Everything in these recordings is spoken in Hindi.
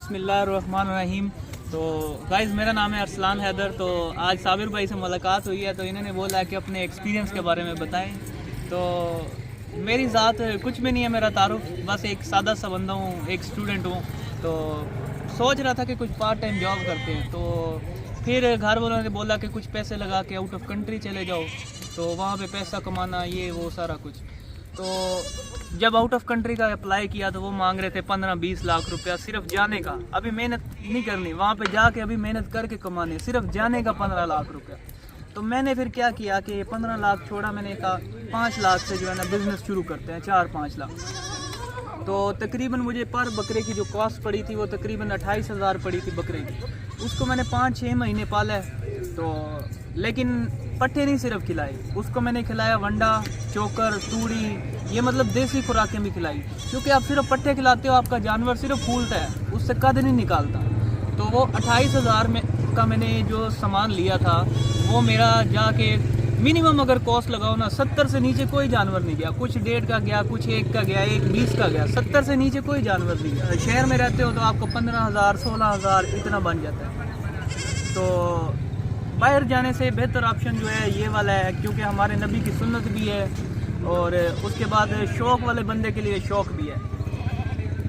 बिस्मिल्लाहिर्रहमानिर्रहीम। तो गाइज़ मेरा नाम है अरसलान हैदर। तो आज साबिर भाई से मुलाकात हुई है, तो इन्होंने बोला कि अपने एक्सपीरियंस के बारे में बताएं। तो मेरी ज़ात कुछ भी नहीं है, मेरा तारुफ बस एक सादा सा बंदा हूँ, एक स्टूडेंट हूँ। तो सोच रहा था कि कुछ पार्ट टाइम जॉब करते हैं। तो फिर घर वालों ने बोला कि कुछ पैसे लगा के आउट ऑफ कंट्री चले जाओ, तो वहाँ पे पैसा कमाना, ये वो सारा कुछ। तो जब आउट ऑफ कंट्री का अप्लाई किया तो वो मांग रहे थे 15-20 लाख रुपया सिर्फ जाने का। अभी मेहनत नहीं करनी वहाँ पे जाके, अभी मेहनत करके कमाने, सिर्फ जाने का 15 लाख रुपया। तो मैंने फिर क्या किया कि 15 लाख छोड़ा, मैंने कहा 5 लाख से जो है ना बिज़नेस शुरू करते हैं, 4-5 लाख। तो तकरीबन मुझे पर बकरे की जो कॉस्ट पड़ी थी वो तकरीबन 28,000 पड़ी थी बकरे की। उसको मैंने 5-6 महीने पाला है। तो लेकिन पट्ठे नहीं सिर्फ खिलाए, उसको मैंने खिलाया वंडा, चोकर, तूड़ी, ये मतलब देसी खुराकें भी खिलाई। क्योंकि आप सिर्फ पट्ठे खिलाते हो, आपका जानवर सिर्फ फूलता है, उससे कद नहीं निकालता। तो वो 28,000 में का मैंने जो सामान लिया था वो मेरा जाके मिनिमम अगर कॉस्ट लगाओ ना, 70 से नीचे कोई जानवर नहीं गया। कुछ 1.5 का गया, कुछ 1 का गया, 1 20 का गया, 70 से नीचे कोई जानवर नहीं गया। शहर में रहते हो तो आपको 15,000 16,000 इतना बन जाता है। तो बाहर जाने से बेहतर ऑप्शन जो है ये वाला है, क्योंकि हमारे नबी की सुन्नत भी है और उसके बाद शौक़ वाले बंदे के लिए शौक़ भी है।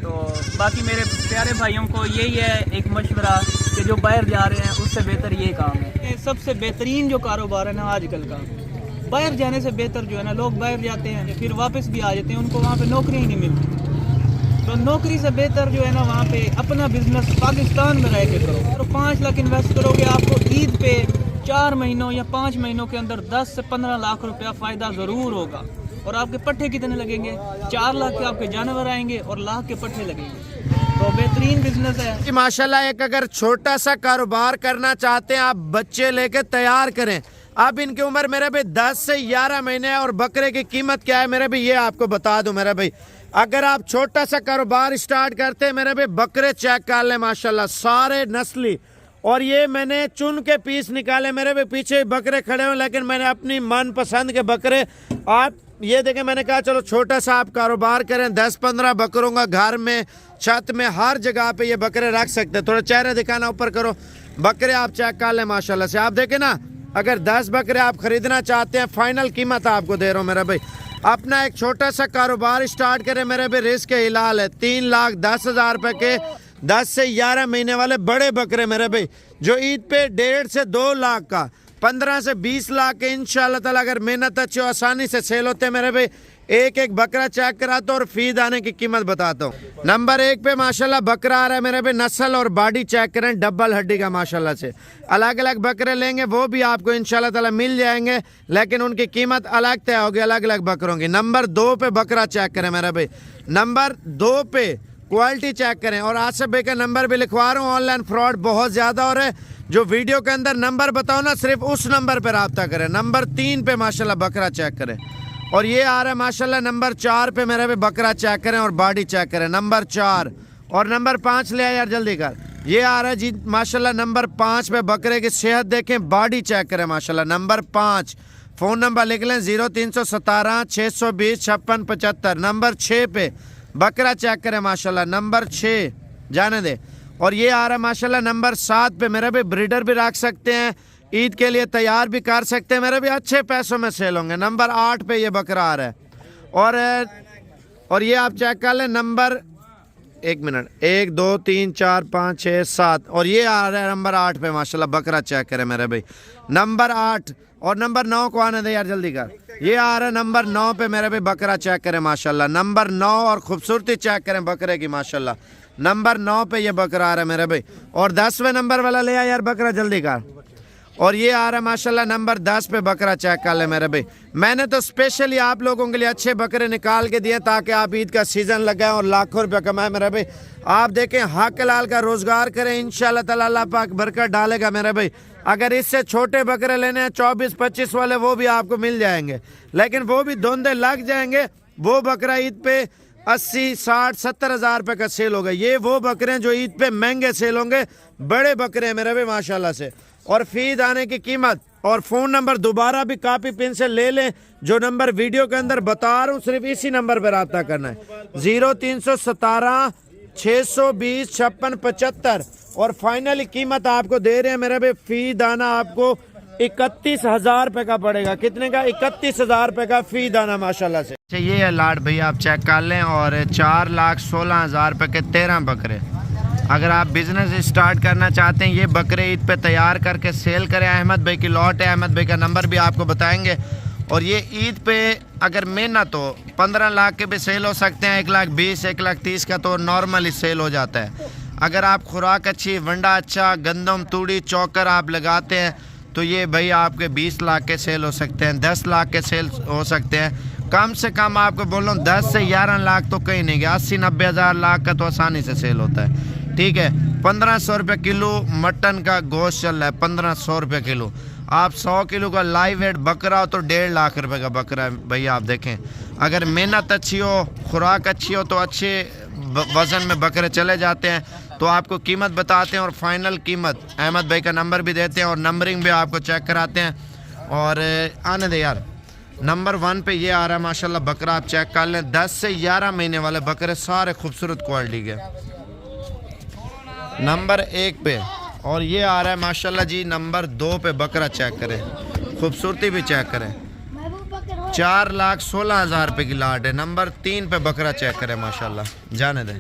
तो बाकी मेरे प्यारे भाइयों को यही है एक मशवरा कि जो बाहर जा रहे हैं उससे बेहतर ये काम है। सबसे बेहतरीन जो कारोबार है ना आजकल का, बाहर जाने से बेहतर जो है ना, लोग बाहर जाते हैं फिर वापस भी आ जाते हैं, उनको वहाँ पे नौकरी ही नहीं मिलती। तो नौकरी से बेहतर जो है ना वहाँ पे अपना बिजनेस पाकिस्तान में रह के करो। और 5 लाख इन्वेस्ट करोगे, आपको ईद पे 4 महीनों या 5 महीनों के अंदर 10 से 15 लाख रुपया फ़ायदा ज़रूर होगा। और आपके पट्ठे कितने लगेंगे? 4 लाख के आपके जानवर आएंगे और लाख के पट्ठे लगेंगे। तो बेहतरीन बिजनेस है माशाल्लाह। एक अगर छोटा सा कारोबार करना चाहते हैं आप, बच्चे लेके तैयार करें। अब इनकी उम्र मेरे भाई 10 से 11 महीने है। और बकरे की कीमत क्या है मेरे भाई, ये आपको बता दूं मेरे भाई। अगर आप छोटा सा कारोबार स्टार्ट करते हैं मेरे भाई, बकरे चेक कर लें माशाल्लाह, सारे नस्ली। और ये मैंने चुन के पीस निकाले, मेरे भाई पीछे बकरे खड़े हुए, लेकिन मैंने अपनी मन पसंद के बकरे, आप ये देखें, मैंने कहा चलो छोटा सा आप कारोबार करें। 10-15 बकरों का घर में, छत में, हर जगह पे ये बकरे रख सकते हैं। थोड़ा चेहरे दिखाना ऊपर करो, बकरे आप चेक कर लें माशाल्लाह से। आप देखें ना, अगर 10 बकरे आप खरीदना चाहते हैं, फाइनल कीमत आपको दे रहा हूँ मेरा भाई। अपना एक छोटा सा कारोबार स्टार्ट करें मेरे भाई, रिस्क हिलाल है। 3,10,000 रुपए के 10 से 11 महीने वाले बड़े बकरे मेरे भाई, जो ईद पे 1.5 से 2 लाख का, 15 से 20 लाख के इंशाल्लाह ताला अगर मेहनत अच्छी आसानी से सेल होते हैं मेरे भाई। एक एक बकरा चेक कराता हूँ और फीड आने की कीमत बताता हूँ। नंबर 1 पे माशाल्लाह बकरा आ रहा है मेरे भाई, नस्ल और बॉडी चेक करें, डबल हड्डी का माशाल्लाह से। अलग अलग बकरे लेंगे वो भी आपको इंशाल्लाह ताला मिल जाएंगे, लेकिन उनकी कीमत अलग तय होगी अलग अलग बकरों की। नंबर 2 पे बकरा चेक करें मेरे भाई, नंबर 2 पे क्वालिटी चेक करें। और आसिफ भाई का नंबर भी लिखवा रहा हूँ, ऑनलाइन फ्रॉड बहुत ज़्यादा हो रहा है। जो वीडियो के अंदर नंबर बताओ ना, सिर्फ उस नंबर पर रब्ता करें। नंबर 3 पे माशाल्लाह बकरा चेक करें। और ये आ रहा है माशाल्लाह नंबर 4 पे मेरे पे बकरा चेक करें और बॉडी चेक करें, नंबर 4। और नंबर 5 ले आए यार जल्दी कर। ये आ रहा है जी माशाल्लाह नंबर 5 पे बकरे की सेहत देखें, बॉडी चेक करें माशाल्लाह, नंबर 5। फ़ोन नंबर लिख लें 0317 620 56 75। नंबर 6 पे बकरा चेक करें माशाल्लाह, नंबर 6 जाने दे। और ये आ रहा है माशाल्लाह नंबर 7 पे मेरे भी ब्रीडर भी रख सकते हैं, ईद के लिए तैयार भी कर सकते हैं मेरे भी, अच्छे पैसों में सेल होंगे। नंबर 8 पे ये बकरा आ रहा है। और ये आप चेक कर लें, नंबर 1 मिनट 1 2 3 4 5 6 7। और ये आ रहा है नंबर 8 पे माशाल्लाह बकरा चेक करें मेरे भाई, नंबर 8। और नंबर 9 को आने दे यार जल्दी कर। ये आ रहा है नंबर 9 पे मेरे भाई बकरा चेक करें माशाल्लाह, नंबर 9। और खूबसूरती चेक करें बकरे की माशाल्लाह, नंबर 9 पे ये बकरा आ रहा है मेरे भाई। और 10वें नंबर वाला ले आ यार बकरा जल्दी कर। और ये आ रहा है माशाल्लाह नंबर 10 पे बकरा चेक कर ले मेरे भाई। मैंने तो स्पेशली आप लोगों के लिए अच्छे बकरे निकाल के दिए ताकि आप ईद का सीज़न लगाएं और लाखों रुपया कमाएं मेरे भाई। आप देखें हक लाल का रोज़गार करें, इंशाल्लाह ताला अल्लाह पाक बरकत डालेगा मेरे भाई। अगर इससे छोटे बकरे लेने हैं 24-25 वाले, वो भी आपको मिल जाएंगे, लेकिन वो भी धुंधे लग जाएंगे। वो बकरा ईद पे 80 60 70 हज़ार रुपये का सेल होगा। ये वो बकरे हैं जो ईद पे महंगे सेल होंगे, बड़े बकरे हैं मेरे भाई माशाल्लाह से। और फीड आने की कीमत और फ़ोन नंबर दोबारा भी कापी पिन से ले लें, जो नंबर वीडियो के अंदर बता रहा हूँ, सिर्फ इसी नंबर पर रब्ता करना है। 0317 620 56 75 और फाइनली कीमत आपको दे रहे हैं मेरे भाई फी दाना आपको 31,000 रुपये का पड़ेगा। कितने का? 31,000 रुपये का फी दाना माशाल्लाह से। ये है लाट भैया, आप चेक कर लें। और 4,16,000 रुपये के 13 बकरे। अगर आप बिज़नेस स्टार्ट करना चाहते हैं, ये बकरे ईद पे तैयार करके सेल करें। अहमद भाई की लॉट है, अहमद भाई का नंबर भी आपको बताएंगे। और ये ईद पे अगर मेहनत हो 15 लाख के भी सेल हो सकते हैं, 1,20,000 1,30,000 का तो नॉर्मली सेल हो जाता है। अगर आप खुराक अच्छी, वंडा अच्छा, गंदम तूड़ी चौकर आप लगाते हैं तो ये भाई आपके 20 लाख के सेल हो सकते हैं, 10 लाख के सेल हो सकते हैं। कम से कम आपको बोल रहा हूँ 10 से 11 लाख तो कहीं नहीं गया, 80-90 हज़ार लाख का तो आसानी से सेल होता है। ठीक है, 1,500 रुपये किलो मटन का गोश्त चल रहा है, 1,500 रुपये किलो। आप 100 किलो का लाइव वेट बकरा हो तो 1.5 लाख रुपए का बकरा है भैया। आप देखें, अगर मेहनत अच्छी हो, खुराक अच्छी हो तो अच्छे वज़न में बकरे चले जाते हैं। तो आपको कीमत बताते हैं और फाइनल कीमत अहमद भाई का नंबर भी देते हैं और नंबरिंग भी आपको चेक कराते हैं। और आने दे यार, नंबर 1 पे ये आ रहा है माशाल्लाह बकरा, आप चेक कर लें। 10 से 11 महीने वाले बकरे, सारे खूबसूरत क्वालिटी के। नंबर 1 पे और ये आ रहा है माशाल्लाह जी नंबर 2 पे बकरा, चेक करें, खूबसूरती भी चेक करें। 4,16,000 रुपये की लाट है। नंबर 3 पे बकरा चेक करें माशाल्लाह, जाने दें।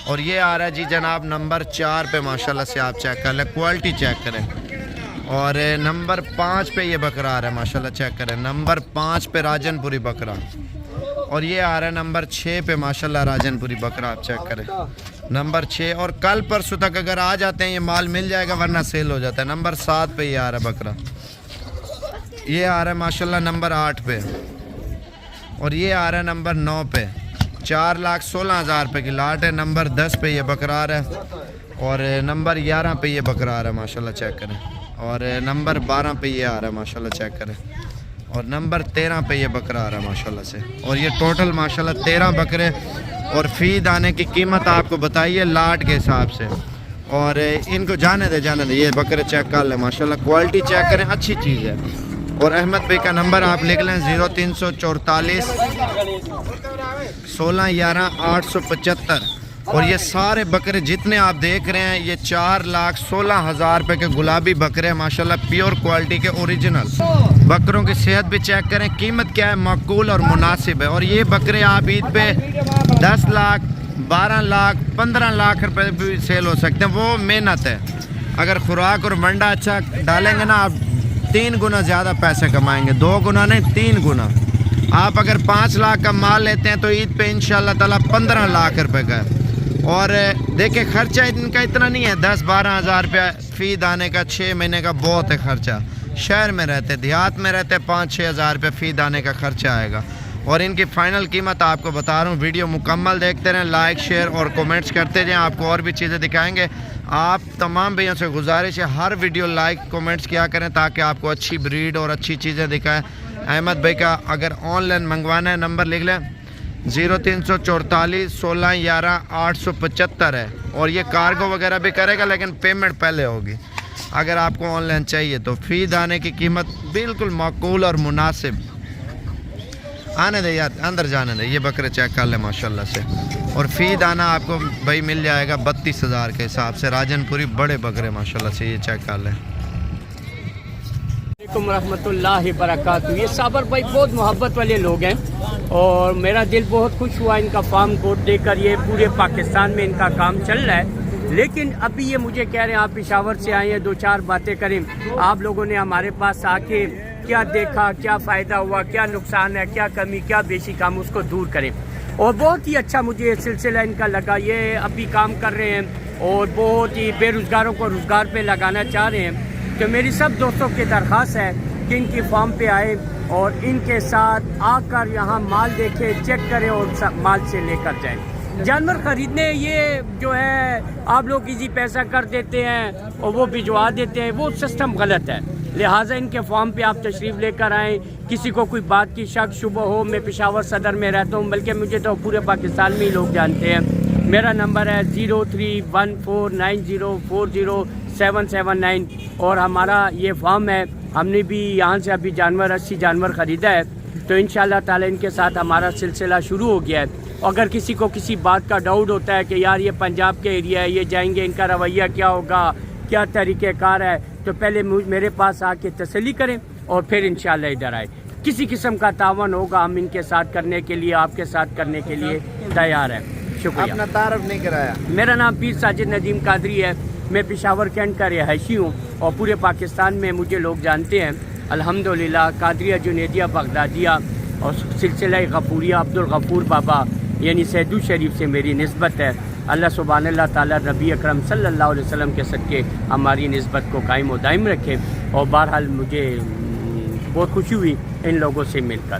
और ये आ रहा है जी जनाब नंबर 4 पे माशाल्लाह से, आप चेक कर लें, क्वालिटी चेक करें। और नंबर 5 पे ये बकरा आ रहा है माशाल्लाह, चेक करें। नंबर 5 पे राजनपुरी बकरा। और ये आ रहा है नंबर 6 पे माशाल्लाह राजनपुरी बकरा, आप चेक करें, नंबर 6। और कल परसों तक अगर आ जाते हैं ये माल मिल जाएगा, वरना सेल हो जाता है। नंबर 7 पे ये आ रहा है बकरा, ये आ रहा है माशाल्लाह नंबर 8 पे। और ये आ रहा है नंबर 9 पे। 4,16,000 रुपये की लाट है। नंबर 10 पे ये बकरा आ रहा है। और नंबर 11 पे ये बकरा आ रहा है माशाल्लाह, चेक करें। और नंबर 12 पे ये आ रहा है माशाल्लाह, चेक करें। और नंबर 13 पे ये बकरा आ रहा है माशाल्लाह से। और ये टोटल माशाल्लाह 13 बकरे। और फी दाने की कीमत आपको बताइए लाट के हिसाब से। और इनको जाने दे, ये बकरे चेक कर लें माशाल्लाह, क्वालिटी चेक करें, अच्छी चीज़ है। और अहमद भाई का नंबर आप लिख लें 0344 16 11 875। और ये सारे बकरे जितने आप देख रहे हैं ये 4,16,000 रुपये के गुलाबी बकरे हैं माशाल्लाह, प्योर क्वालिटी के ओरिजिनल। बकरों की सेहत भी चेक करें, कीमत क्या है, माकूल और मुनासिब है। और ये बकरे आप ईद पे 10 लाख 12 लाख 15 लाख रुपए भी सेल हो सकते हैं, वो मेहनत है। अगर खुराक और मंडा अच्छा डालेंगे ना, आप 3 गुना ज़्यादा पैसे कमाएंगे, 2 गुना नहीं 3 गुना। आप अगर 5 लाख का माल लेते हैं तो ईद पे इंशाल्लाह ताला 15 लाख रुपए का है। और देखिए खर्चा इनका इतना नहीं है, 10-12 हज़ार रुपया फ़ी दाने का 6 महीने का बहुत है खर्चा। शहर में रहते, देहात में रहते 5-6 हज़ार रुपये फ़ी दाने का खर्चा आएगा। और इनकी फ़ाइनल कीमत आपको बता रहा हूँ। वीडियो मुकम्मल देखते रहें, लाइक शेयर और कमेंट्स करते जाएं, आपको और भी चीज़ें दिखाएंगे। आप तमाम भैया से गुजारिश है हर वीडियो लाइक कमेंट्स किया करें ताकि आपको अच्छी ब्रीड और अच्छी चीज़ें दिखाएं। अहमद भाई का अगर ऑनलाइन मंगवाना है नंबर लिख लें 0344 16 11 875 है। और ये कार्गो वगैरह भी करेगा लेकिन पेमेंट पहले होगी अगर आपको ऑनलाइन चाहिए तो। फ़ी दाने की कीमत बिल्कुल माकूल और मुनासिब। आने दे यार, अंदर जाने दे, ये बकरे चेक कर ले माशाल्लाह से। और फ़ी दाना आपको भाई मिल जाएगा 32,000 के हिसाब से, राजनपुरी बड़े बकरे माशाल्लाह से, ये चेक कर लें। रहमतुल्लाहि बरकातहू। ये साबर भाई बहुत मोहब्बत वाले लोग हैं और मेरा दिल बहुत खुश हुआ इनका फार्म कोड देखकर। ये पूरे पाकिस्तान में इनका काम चल रहा है, लेकिन अभी ये मुझे कह रहे हैं आप पेशावर से आए हैं, 2-4 बातें करें। आप लोगों ने हमारे पास आके क्या देखा, क्या फ़ायदा हुआ, क्या नुकसान है, क्या कमी, क्या बेशी काम, उसको दूर करें। और बहुत ही अच्छा मुझे ये सिलसिला इनका लगा। ये अभी काम कर रहे हैं और बहुत ही बेरोज़गारों को रोज़गार पे लगाना चाह रहे हैं। तो मेरी सब दोस्तों की दरख्वास्त है कि इनकी फार्म पे आए और इनके साथ आकर यहाँ माल देखें, चेक करें और माल से लेकर जाएं। जानवर ख़रीदने ये जो है आप लोग इजी पैसा कर देते हैं और वो भिजवा देते हैं, वो सिस्टम गलत है। लिहाजा इनके फार्म पे आप तशरीफ़ लेकर आएँ। किसी को कोई बात की शक शुबह हो, मैं पेशावर सदर में रहता हूँ, बल्कि मुझे तो पूरे पाकिस्तान में ही लोग जानते हैं। मेरा नंबर है 031490407779 और हमारा ये फार्म है। हमने भी यहाँ से अभी 80 जानवर ख़रीदा है, तो इंशाअल्लाह ताला इनके साथ हमारा सिलसिला शुरू हो गया है। अगर किसी को किसी बात का डाउट होता है कि यार ये पंजाब के एरिया है, ये जाएंगे, इनका रवैया क्या होगा, क्या तरीक़ेकार है, तो पहले मेरे पास आके तसल्ली करें और फिर इंशाल्लाह इधर आए। किसी किस्म का तावन होगा हम इनके साथ करने के लिए, आपके साथ करने के लिए तैयार है। शुक्रिया। अपना तारुफ नहीं कराया। मेरा नाम पीर साजिद नदीम कादरी है। मैं पेशावर कैंट का रिहायशी हूँ और पूरे पाकिस्तान में मुझे लोग जानते हैं अल्हम्दुलिल्लाह। कादरिया जुनैदिया बगदादिया और सिलसिला गफूरिया अब्दुल गफूर बाबा यानी सैदू शरीफ से मेरी निस्बत है। अल्लाह सुब्हानल्लाह ताला नबी अकरम सल्लल्लाहु अलैहि वसल्लम के सदक़े हमारी निस्बत को कायम व दायम रखे। और बहरहाल मुझे बहुत खुशी हुई इन लोगों से मिलकर।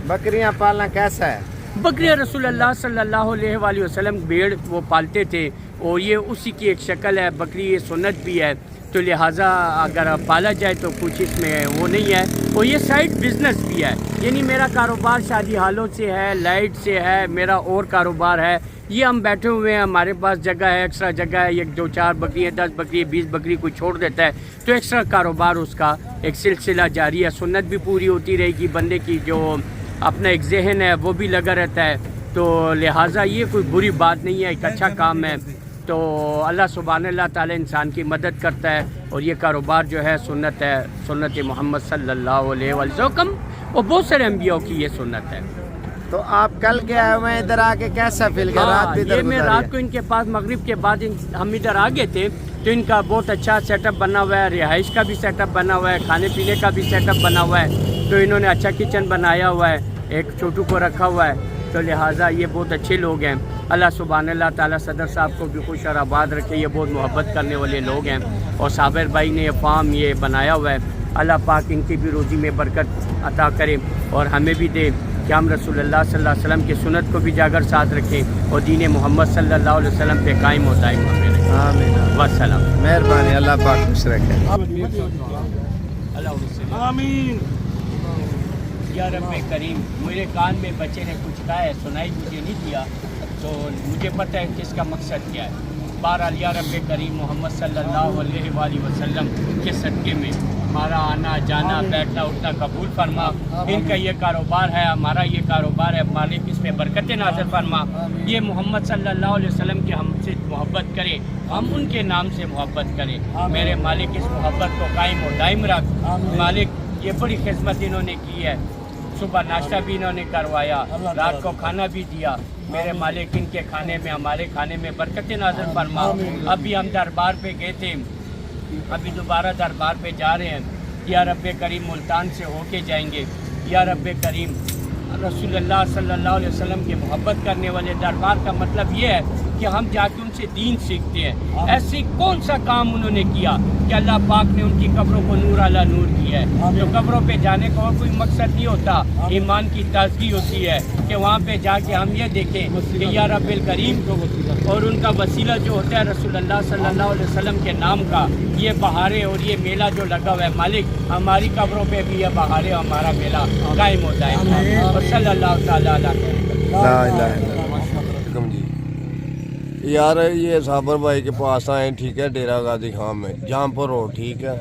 बकरियां पालना कैसा है? बकरियाँ रसूलुल्लाह सल्लल्लाहु अलैहि वसल्लम भेड़ वो पालते थे और ये उसी की एक शक्ल है। बकरी ये सुन्नत भी है, तो लिहाजा अगर पाला जाए तो कुछ इसमें वो नहीं है। और ये साइड बिजनेस भी है, यानी मेरा कारोबार शादी हालों से है, लाइट से है, मेरा और कारोबार है। ये हम बैठे हुए हैं, हमारे पास जगह है, एक्स्ट्रा जगह है, एक 2-4 बकरी 10 बकरी 20 बकरी कोई छोड़ देता है तो एक्स्ट्रा कारोबार उसका एक सिलसिला जारी है। सुन्नत भी पूरी होती रहेगी, बंदे की जो अपना एक जहन है वो भी लगा रहता है। तो लिहाजा ये कोई बुरी बात नहीं है, एक अच्छा काम है। तो अल्लाह सुब्हानल्लाह ताला इंसान की मदद करता है और ये कारोबार जो है सुन्नत है, सुन्नत मोहम्मद सल्लल्लाहु अलैहि वसल्लम और बहुत सारे अम्बियाओं की ये सुन्नत है। तो आप कल के आए हुए इधर आके कैसा फील किया? रात भी इधर ये मैं गुजारी रात है? को इनके पास मगरिब के बाद हम इधर आ गए थे तो इनका बहुत अच्छा सेटअप बना हुआ है, रिहाइश का भी सेटअप बना हुआ है, खाने पीने का भी सेटअप बना हुआ है। तो इन्होंने अच्छा किचन बनाया हुआ है, एक छोटू को रखा हुआ है। तो लिहाजा ये बहुत अच्छे लोग हैं। अल्लाह सुब्हानल्लाह ताला सदर साहब को भी खुश और आबाद रखे। ये बहुत मोहब्बत करने वाले लोग हैं। और साबिर भाई ने फार्म ये बनाया हुआ है। अल्लाह पाक इनकी भी रोज़ी में बरकत अता करे और हमें भी दे कि हम रसूलुल्लाह सल्लल्लाहु अलैहि वसल्लम की सुन्नत को भी जाकर साथ रखें और दीन मोहम्मद सल्लल्लाहु अलैहि वसल्लम पे कायम और दायम रहें। आमीन। वस्सलाम। मेहरबानी, अल्लाह पाक खुश रखे। आमीन। या रब्बे करीम, मेरे कान में बच्चे ने कुछ कहा है, सुनाई मुझे नहीं दिया, तो मुझे पता है कि इसका मकसद क्या है। बहरहाल या रब्बे करीम मोहम्मद सल्लल्लाहु अलैहि वसल्लम के सदक़े में हमारा आना जाना बैठना उठना कबूल फरमा। इनका ये कारोबार है, हमारा ये कारोबार है, मालिक इसमें बरकतें नाज़िल फरमा। ये मोहम्मद सल्लल्लाहु अलैहि वसल्लम के हमसे मोहब्बत करें, हम उनके नाम से मोहब्बत करें। मेरे मालिक इस मोहब्बत को कायम और दायम रख। मालिक ये बड़ी खिदमत इन्होंने की है, सुबह नाश्ता भी इन्होंने करवाया, रात को खाना भी दिया। मेरे मालिक इनके खाने में हमारे खाने में बरकतें नाज़िल फरमा। अभी हम दरबार पे गए थे, अभी दोबारा दरबार पे जा रहे हैं। या रब्बे करीम मुल्तान से होके जाएंगे। या रब्बे करीम रसूलुल्लाह सल्लल्लाहु अलैहि वसल्लम की मोहब्बत करने वाले दरबार का मतलब ये है कि हम जाके उनसे दीन सीखते हैं। ऐसी कौन सा काम उन्होंने किया कि अल्लाह पाक ने उनकी कब्रों को नूर अला नूर किया है। तो कब्रों पे जाने का और कोई मकसद नहीं होता, ईमान की ताजगी होती है कि वहाँ पे जाके हम ये देखें कि या रब्बिल करीम और उनका वसीला जो होता है रसूलुल्लाह सल्लल्लाहु अलैहि वसल्लम के नाम का ये बहारे और ये मेला जो लगा हुआ है, मालिक हमारी कब्रों पे भी ये बहारे हमारा मेला कायम होता है। और सल्लल्लाहु ताला अलैहि यार ये साबर भाई के पास आए, ठीक है, डेरा गाजी खां में जहाँपुर रोड, ठीक है।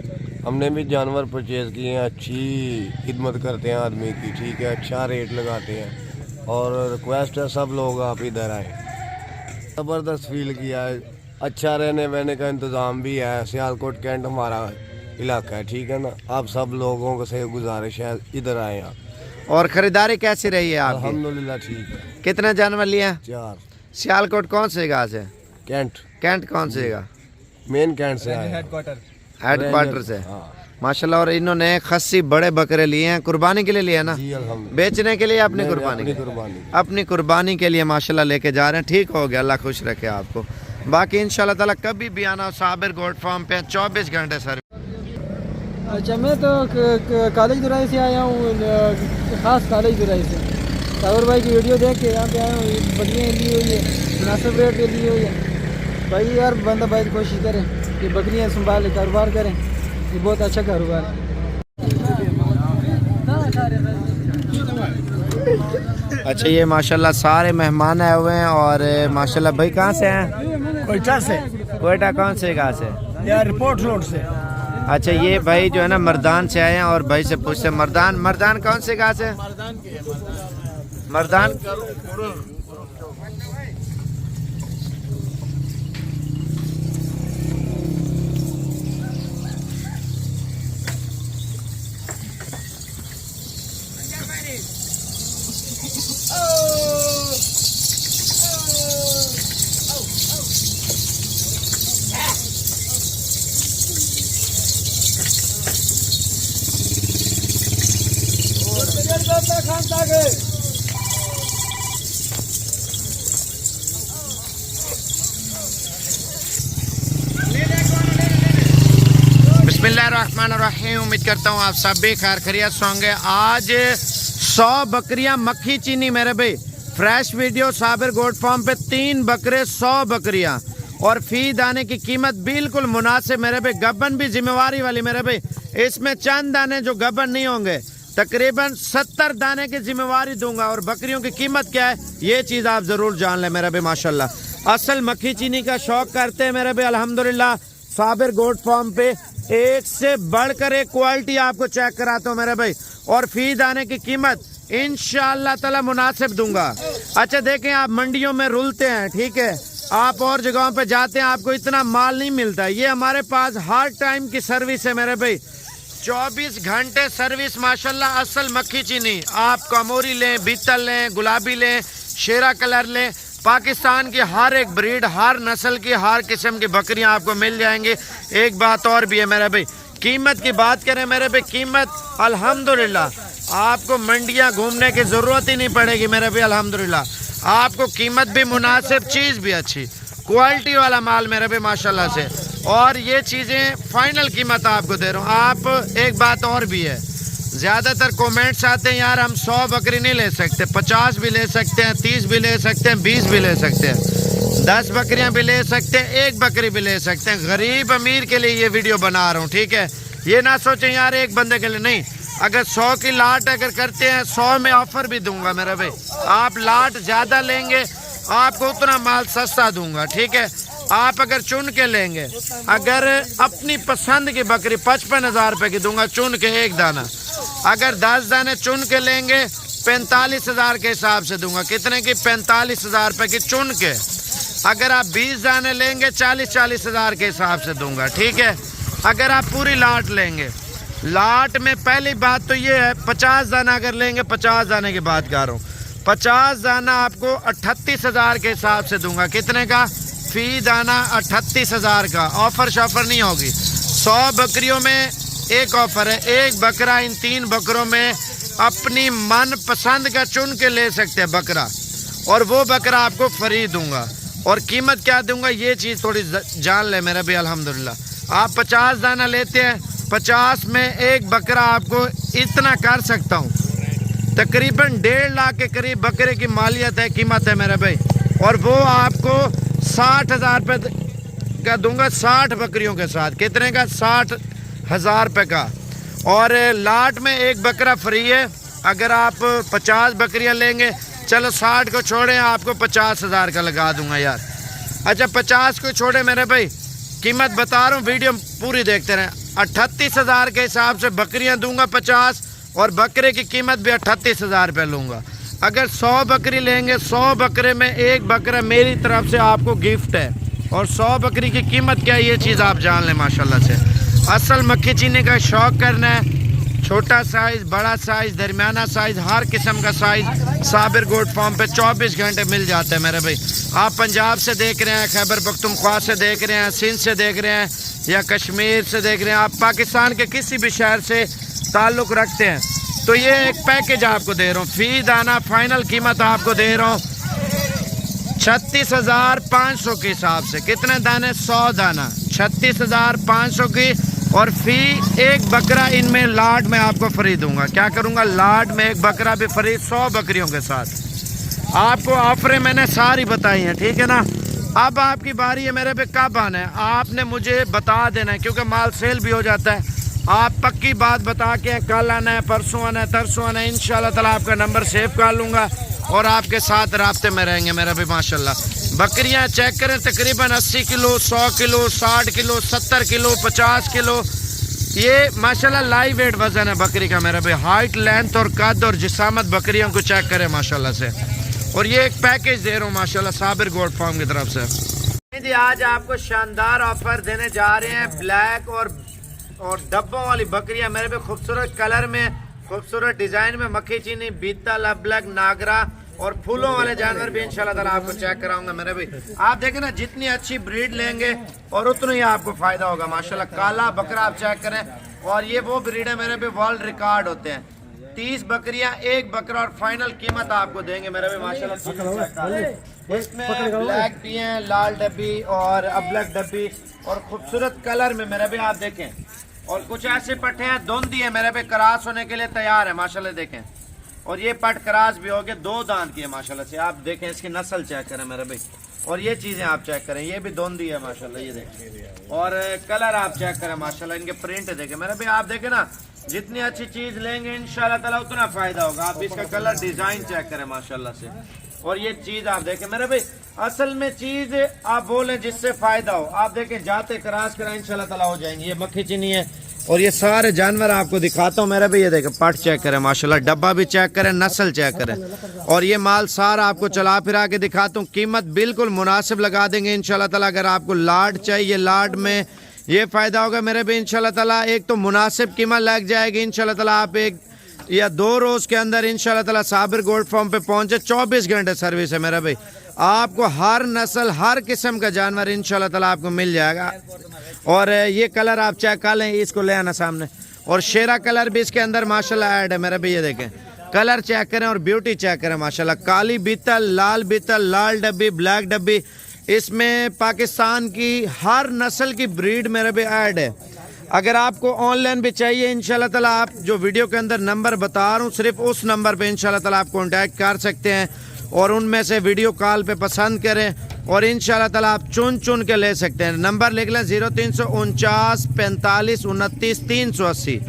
हमने भी जानवर परचेज़ किए हैं, अच्छी खिदमत करते हैं आदमी की, ठीक है, अच्छा रेट लगाते हैं और रिक्वेस्ट है सब लोग आप इधर आए। ज़बरदस्त फील किया है, अच्छा रहने वहने का इंतज़ाम भी है। सियालकोट कैंट हमारा इलाका है, ठीक है ना। आप सब लोगों को से गुजारिश है इधर आए आप। और ख़रीदारी कैसी रही है आपकी? अल्हम्दुलिल्लाह ठीक है। कितने जानवर लिए हैं? 4। सियालकोट कौन से गाँव से? कैंट। कैंट कौन से गाँव? मेन कैंट से आए, हेडक्वार्टर से। हाँ। माशाल्लाह। और इन्होंने खस्सी बड़े बकरे लिए हैं, कुर्बानी के लिए लिए ना? जी अल्हम्दुलिल्लाह। बेचने के लिए अपनी कुर्बानी? अपनी कुर्बानी के लिए माशाल्लाह लेके जा रहे हैं। ठीक हो गया, अल्लाह खुश रखे आपको। बाकी इंशाल्लाह ताला कभी भी आना साबिर गोट फार्म पे 24 घंटे सर। अच्छा, मैं तो कॉलेज दुराई से आया हूँ, ख़ास कॉलेज दुराई से। साबिर भाई की वीडियो देख के यहाँ पे आया हूँ। बकरियाँ ली हुई है, मुनासिब रेट पे ली हुई है। भाई यार बंदा भाई कोशिश करें कि बकरियाँ संभाल कारोबार करें, ये बहुत अच्छा कारोबार है। अच्छा, ये माशाल्लाह सारे मेहमान आए हुए हैं और माशाल्लाह भाई कहाँ से हैं? कोयटा से। कोयटा कौन से गाँव से? यार रिपोर्ट रोड से। अच्छा, ये भाई जो है ना मर्दान से आए हैं और भाई से पूछते मर्दान कौन से गाँव से? मर्दान बिस्मिल्लाहिर्रहमानिर्रहीम। उम्मीद करता हूँ आप सब भी खैर खैरियत से होंगे। आज 100 बकरियां मक्खी चीनी मेरे भाई, fresh video Sabir goat farm पे 3 बकरे 100 बकरियां और फी दाने की कीमत बिल्कुल मुनासिब मेरे भाई। गबन भी जिम्मेवारी वाली मेरे भाई, इसमें चंद दाने जो गबन नहीं होंगे, तकरीबन 70 दाने की जिम्मेवारी दूंगा। और बकरियों की कीमत क्या है ये चीज़ आप ज़रूर जान लें मेरे भाई। माशाल्लाह असल मक्खी चीनी का शौक करते हैं मेरे भाई, अल्हम्दुलिल्लाह साबिर गोट फार्म पे एक से बढ़कर एक क्वालिटी आपको चेक कराता हूँ मेरे भाई। और फी दाने की कीमत इंशाअल्लाह ताला मुनासिब दूंगा। अच्छा देखें, आप मंडियों में रुलते हैं, ठीक है, आप और जगहों पे जाते हैं, आपको इतना माल नहीं मिलता। ये हमारे पास हर टाइम की सर्विस है मेरे भाई, 24 घंटे सर्विस माशाल्लाह। असल मक्खी चीनी आप कामोरी लें, बीतल लें, गुलाबी लें, शेरा कलर लें, पाकिस्तान की हर एक ब्रीड, हर नस्ल की, हर किस्म की बकरियां आपको मिल जाएंगी। एक बात और भी है मेरे भाई, कीमत की बात करें मेरे भाई, कीमत अल्हम्दुलिल्लाह आपको मंडियां घूमने की ज़रूरत ही नहीं पड़ेगी मेरे भाई। अल्हम्दुलिल्लाह आपको कीमत भी मुनासिब, चीज़ भी अच्छी, क्वालिटी वाला माल मेरे भाई माशाल्लाह से। और ये चीज़ें फाइनल कीमत आपको दे रहा हूँ। आप एक बात और भी है, ज़्यादातर कमेंट्स आते हैं यार हम 100 बकरी नहीं ले सकते, 50 भी ले सकते हैं, 30 भी ले सकते हैं, 20 भी ले सकते हैं, 10 बकरियां भी ले सकते हैं, 1 बकरी भी ले सकते हैं। गरीब अमीर के लिए ये वीडियो बना रहा हूँ, ठीक है। ये ना सोचें यार एक बंदे के लिए, नहीं। अगर 100 की लाट अगर करते हैं, 100 में ऑफर भी दूंगा मेरे भाई। आप लाट ज़्यादा लेंगे आपको उतना माल सस्ता दूंगा, ठीक है। आप अगर चुन के लेंगे, अगर अपनी पसंद की बकरी 55,000 रुपये की दूंगा चुन के एक दाना। अगर 10 दाने चुन के लेंगे 45,000 के हिसाब से दूंगा। कितने की? 45,000 रुपये की चुन के। अगर आप 20 दाने लेंगे 40,000 के हिसाब से दूंगा, ठीक है। अगर आप पूरी लाट लेंगे, लाट में पहली बात तो ये है 50 दाना अगर लेंगे, 50 दाने की बात कर रहा हूँ, 50 दाना आपको 38,000 के हिसाब से दूंगा। कितने का? फी दाना 38,000 का। ऑफर शॉफर नहीं होगी। 100 बकरियों में एक ऑफर है, एक बकरा इन 3 बकरों में अपनी मन पसंद का चुन के ले सकते हैं बकरा, और वो बकरा आपको फ्री दूंगा। और कीमत क्या दूंगा ये चीज़ थोड़ी जान ले मेरा भी। अल्हम्दुलिल्लाह आप 50 दाना लेते हैं, 50 में एक बकरा आपको इतना कर सकता हूँ, तकरीबन 1.5 लाख के करीब बकरे की मालियत है, कीमत है मेरे भाई। और वो आपको 60,000 रुपये का दूंगा 60 बकरियों के साथ। कितने का? 60,000 रुपये का। और लाट में एक बकरा फ्री है। अगर आप 50 बकरियां लेंगे, चलो 60 को छोड़े, आपको 50,000 का लगा दूंगा यार। अच्छा 50 को छोड़े मेरे भाई, कीमत बता रहा हूँ, वीडियो पूरी देखते रहें। 38,000 के हिसाब से बकरियां दूंगा 50, और बकरे की कीमत भी 38,000 रुपये लूँगा। अगर 100 बकरी लेंगे, 100 बकरे में एक बकरा मेरी तरफ से आपको गिफ्ट है। और 100 बकरी की कीमत क्या है ये चीज़ आप जान लें माशाल्लाह से। असल मक्खी चीनी का शौक़ करना है, छोटा साइज़, बड़ा साइज़, दरमियाना साइज़, हर किस्म का साइज़ साबिर गोट फार्म पे 24 घंटे मिल जाते हैं मेरे भाई। आप पंजाब से देख रहे हैं, खैबर पख्तूनख्वा से देख रहे हैं, सिंध से देख रहे हैं, या कश्मीर से देख रहे हैं, आप पाकिस्तान के किसी भी शहर से ताल्लुक़ रखते हैं, तो ये एक पैकेज आपको दे रहा हूँ। फी दाना फाइनल कीमत आपको दे रहा हूँ 36,500 के हिसाब से। कितने दाने? 100 दाना, 36,500 की। और फी एक बकरा इनमें लाट में आपको फ्री दूंगा। क्या करूंगा? लाट में एक बकरा भी फ्री 100 बकरियों के साथ। आपको ऑफरें मैंने सारी बताई हैं, ठीक है ना। अब आपकी बारी है मेरे पे, कब आना है आपने मुझे बता देना है, क्योंकि माल सेल भी हो जाता है। आप पक्की बात बता के कल आना है, परसों आना है, तरसों आना है, इंशाल्लाह ताला आपका नंबर सेव कर लूँगा और आपके साथ राब्ते में रहेंगे मेरा भी माशाल्लाह। बकरियां चेक करें, तकरीबन 80 kilo, 100 kilo, 60 kilo, 70 kilo, 50 kilo, ये माशाल्लाह लाइव वेट वजन है बकरी का मेरा भाई। हाइट, लेंथ और कद और जिसामत बकरियों को चेक करें माशाल्लाह से। और ये एक पैकेज दे रहा हूँ माशाल्लाह साबिर गोट फार्म की तरफ से। जी आज आपको शानदार ऑफर देने जा रहे हैं। ब्लैक और डब्बों वाली बकरियां मेरे पे, खूबसूरत कलर में, खूबसूरत डिजाइन में, मक्खी चीनी, बीतल, अबलग, नागरा और फूलों वाले जानवर भी इंशाल्लाह ताला आपको चेक कराऊंगा मेरे भाई। आप देखें ना, जितनी अच्छी ब्रीड लेंगे और उतना ही आपको फायदा होगा माशाल्लाह। काला बकरा आप चेक करें, और ये वो ब्रीड है मेरे पे वर्ल्ड रिकॉर्ड होते हैं। 30 बकरियां, एक बकरा और फाइनल कीमत आपको देंगे मेरे भी माशाल्लाह। इसमें ब्लैक भी हैं, लाल डब्बी और अब्लैक डब्बी और खूबसूरत कलर में मेरे भी आप देखें। और कुछ ऐसे पट्टे हैं दोंदी है मेरे पे, क्रास होने के लिए तैयार है माशाल्लाह देखें। और ये पट क्रास भी हो गए, 2 दांत की है माशाल्लाह से। आप देखें इसकी नस्ल चेक करें मेरे भाई, और ये चीजें आप चेक करें, ये भी दोंदी है माशाल्लाह, ये देखें। और कलर आप चेक करें माशाल्लाह, इनके प्रिंट देखें मेरे भाई। आप देखें ना, जितनी अच्छी चीज लेंगे इंशाल्लाह ताला उतना फायदा होगा। आप इसका कलर डिजाइन चेक करें माशाल्लाह से। और ये चीज आप देखें मेरे भाई, असल में चीज आप बोलें जिससे फायदा हो। आप देखें जाते क्रॉस करा इंशाल्लाह ताला हो जाएंगे। ये मक्खी चीनी है और ये सारे जानवर आपको दिखाता हूँ मेरे भाई। ये देखें पट चेक करें माशाल्लाह, डब्बा भी चेक करें, नस्ल चेक करें। और ये माल सारा आपको चला फिरा के दिखाता हूँ। कीमत बिल्कुल मुनासिब लगा देंगे इंशाल्लाह ताला। अगर आपको लाड चाहिए, लाड में ये फायदा होगा मेरे भाई इंशाल्लाह ताला। एक तो मुनासिब कीमत लग जाएगी इंशाल्लाह ताला। आप 1 या 2 रोज के अंदर इंशाल्लाह ताला साबिर गोल्ड फार्म पे पहुंचे। 24 घंटे सर्विस है मेरा भाई। आपको हर नस्ल, हर किस्म का जानवर इंशाल्लाह ताला आपको मिल जाएगा। और ये कलर आप चेक कर लें, इसको ले आना सामने। और शेरा कलर भी इसके अंदर माशाल्लाह ऐड है मेरा भाई। ये देखें कलर चेक करें और ब्यूटी चेक करें माशाल्लाह। काली बीतल, लाल डब्बी, ब्लैक डब्बी, इसमें पाकिस्तान की हर नस्ल की ब्रीड मेरे भी ऐड है। अगर आपको ऑनलाइन भी चाहिए इंशाल्लाह ताला, आप जो वीडियो के अंदर नंबर बता रहा हूँ सिर्फ उस नंबर पे इंशाल्लाह ताला आप कांटेक्ट कर सकते हैं। और उनमें से वीडियो कॉल पे पसंद करें और इंशाल्लाह ताला आप चुन के ले सकते हैं। नंबर लिख लें 0349 45 29 380,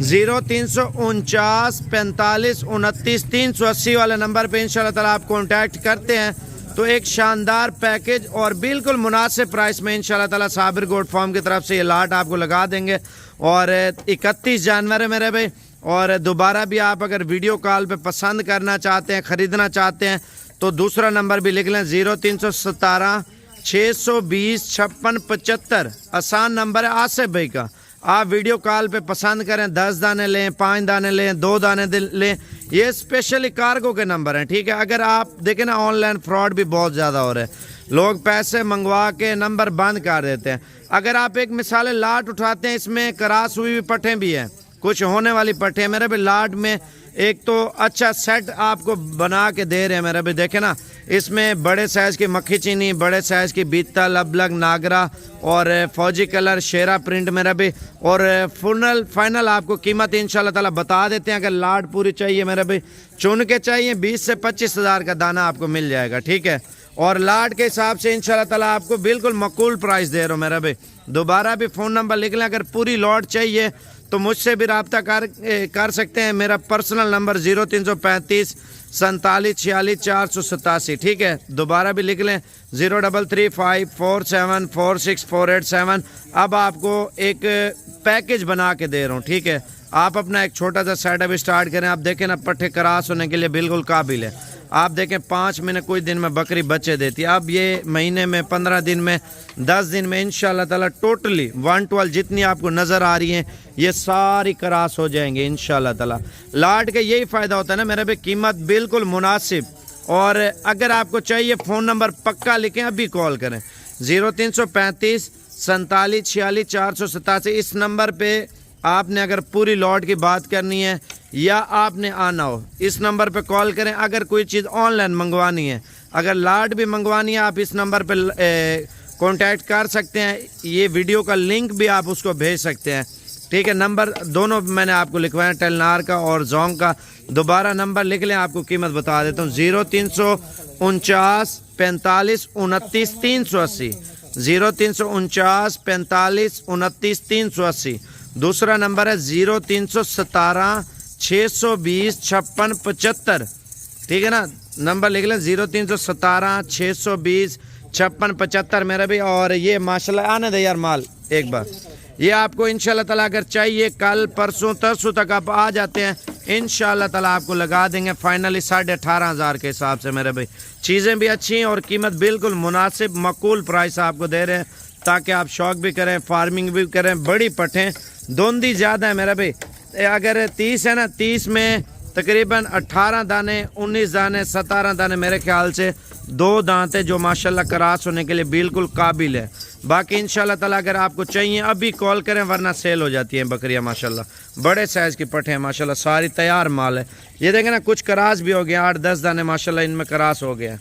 0349 45 29 380 वाले नंबर पे इंशाल्लाह ताला आप कांटेक्ट करते हैं तो एक शानदार पैकेज और बिल्कुल मुनासिब प्राइस में इंशाल्लाह ताला साबिर गोट फार्म की तरफ से ये लाट आपको लगा देंगे। और 31 जानवर है मेरे भाई। और दोबारा भी आप अगर वीडियो कॉल पे पसंद करना चाहते हैं, ख़रीदना चाहते हैं तो दूसरा नंबर भी लिख लें 0317 620 56 75। आसान नंबर है आसिफ भाई का। आप वीडियो कॉल पे पसंद करें, 10 दाने लें, 5 दाने लें, 2 दाने लें, ये स्पेशली कार्गो के नंबर हैं, ठीक है। अगर आप देखें ना ऑनलाइन फ्रॉड भी बहुत ज़्यादा हो रहा है, लोग पैसे मंगवा के नंबर बंद कर देते हैं। अगर आप एक मिसाल लाट उठाते हैं, इसमें क्रास हुई पट्टें भी हैं, कुछ होने वाली पट्टे मेरे भी लाट में एक तो अच्छा सेट आपको बना के दे रहे हैं मेरे भी। देखे ना, इसमें बड़े साइज़ की मक्खी चीनी, बड़े साइज़ की बीतल, अबलग, नागरा और फौजी कलर, शेरा प्रिंट मेरा भी। और फाइनल आपको कीमत इंशाल्लाह ताला बता देते हैं। अगर लाट पूरी चाहिए मेरे भी, चुन के चाहिए, 20 से 25 हज़ार का दाना आपको मिल जाएगा, ठीक है। और लाट के हिसाब से इंशाल्लाह ताला आपको बिल्कुल मकूल प्राइस दे रहा हूँ मेरा भी। दोबारा भी फ़ोन नंबर लिख लें, अगर पूरी लॉट चाहिए तो मुझसे भी रब्ता कर सकते हैं। मेरा पर्सनल नंबर 0335 47 46 487, ठीक है। दोबारा भी लिख लें 0335 47 46 487। अब आपको एक पैकेज बना के दे रहा हूँ, ठीक है। आप अपना एक छोटा सा सेटअप स्टार्ट करें। आप देखें ना, पट्टे क्रास होने के लिए बिल्कुल काबिल है। आप देखें 5 महीने कुछ दिन में बकरी बच्चे देती है। अब ये महीने में, 15 दिन में, 10 दिन में इंशाल्लाह ताला टोटली 112 जितनी आपको नज़र आ रही हैं ये सारी क्रास हो जाएंगे इंशाल्लाह ताला। लाट का यही फ़ायदा होता है ना मेरे पे, कीमत बिल्कुल मुनासिब। और अगर आपको चाहिए फ़ोन नंबर पक्का लिखें, अभी कॉल करें 0335 47 46 487। इस नंबर पर आपने अगर पूरी लॉट की बात करनी है या आपने आना हो, इस नंबर पे कॉल करें। अगर कोई चीज़ ऑनलाइन मंगवानी है, अगर लाट भी मंगवानी है, आप इस नंबर पे कांटेक्ट कर सकते हैं। ये वीडियो का लिंक भी आप उसको भेज सकते हैं, ठीक है। नंबर दोनों मैंने आपको लिखवाया, टेलनार का और जोंग का। दोबारा नंबर लिख लें, आपको कीमत बता देता हूँ 0349 45 29 380, 0349 45 29 380। दूसरा नंबर है 0317 620 56 75, ठीक है ना। नंबर लिख लें 0317 620 56 75 मेरा भी। और ये माशाल्लाह आने दे यार माल एक बार। ये आपको इंशाल्लाह ताला अगर चाहिए कल परसों तरसों तक आप आ जाते हैं, इंशाल्लाह ताला आपको लगा देंगे फाइनली 18,500 के हिसाब से मेरे भाई। चीज़ें भी अच्छी हैं और कीमत बिल्कुल मुनासिब मकूल प्राइस आपको दे रहे हैं, ताकि आप शौक भी करें, फार्मिंग भी करें। बड़ी पट्टें दोंदी ज़्यादा है मेरा भाई। अगर 30 है ना, 30 में तकरीबन 18 दाने, 19 दाने, 17 दाने मेरे ख्याल से 2 दांत है जो माशाल्लाह क्रास होने के लिए बिल्कुल काबिल है। बाकी इंशाल्लाह ताला अगर आपको चाहिए अभी कॉल करें, वरना सेल हो जाती हैं बकरियां। माशाल्लाह बड़े साइज़ की पट्टे हैं माशाल्लाह, सारी तैयार माल है। ये देखें ना, कुछ करास भी हो गया, 8-10 दाने माशाल्लाह इनमें करास हो गया।